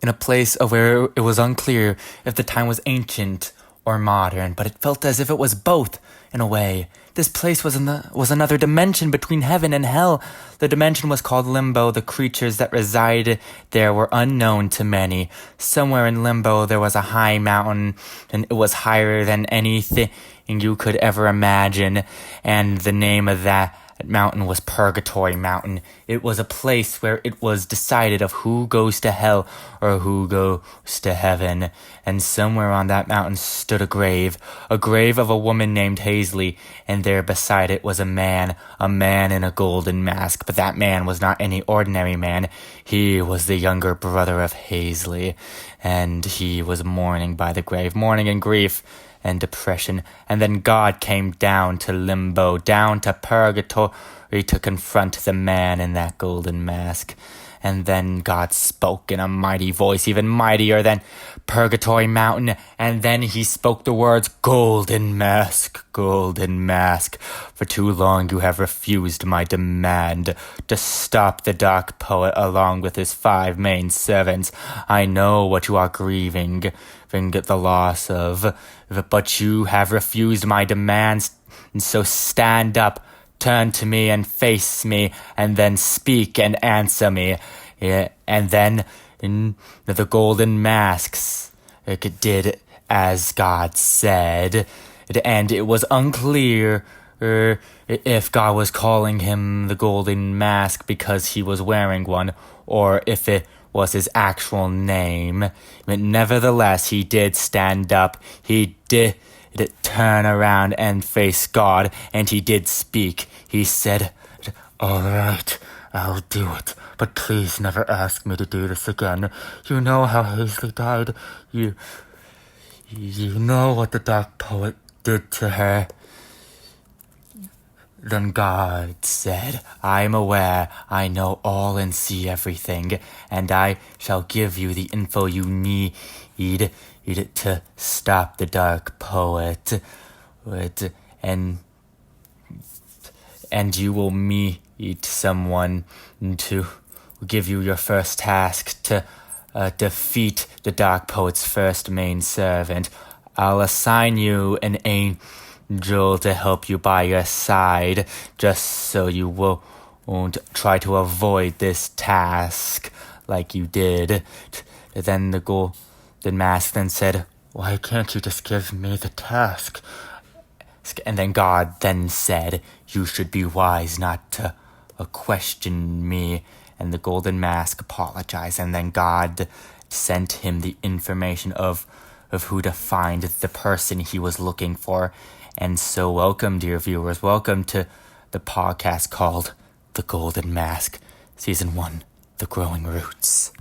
in a place of where it was unclear if the time was ancient or modern, but it felt as if it was both in a way. This place was another dimension between heaven and hell. The dimension was called Limbo. The creatures that resided there were unknown to many. Somewhere in Limbo there was a high mountain, and it was higher than anything you could ever imagine, and the name of that mountain was Purgatory Mountain. It was a place where it was decided of who goes to hell or who goes to heaven. And somewhere on that mountain stood a grave of a woman named Hazley, and there beside it was a man in a golden mask. But that man was not any ordinary man. He was the younger brother of Hazley, and he was mourning by the grave, mourning in grief and depression. And then God came down to Limbo, down to Purgatory, to confront the man in that golden mask. And then God spoke in a mighty voice, even mightier than Purgatory Mountain, and then he spoke the words, Golden Mask, Golden Mask. For too long you have refused my demand to stop the Dark Poet along with his 5 main servants. I know what you are grieving the loss of, but you have refused my demands, and so stand up, turn to me and face me, and then speak and answer me. Yeah, and then in the golden masks, it did as God said, and it was unclear if God was calling him the golden mask because he was wearing one, or if it was his actual name. But nevertheless, he did stand up. He did turn around and face God, and he did speak. He said, "All right, I'll do it, but please never ask me to do this again. You know how Hazley died. You know what the Dark Poet did to her." Then God said, "I am aware, I know all and see everything, and I shall give you the info you need to stop the Dark Poet. And you will meet someone to give you your first task to defeat the Dark Poet's first main servant. I'll assign you an angel to help you by your side, just so you won't try to avoid this task like you did." Then the golden mask then said, "Why can't you just give me the task?" And then God then said, "You should be wise not to question me." And the golden mask apologized, and then God sent him the information of who to find the person he was looking for. And so welcome, dear viewers, welcome to the podcast called The Golden Mask, Season 1, The Growing Roots.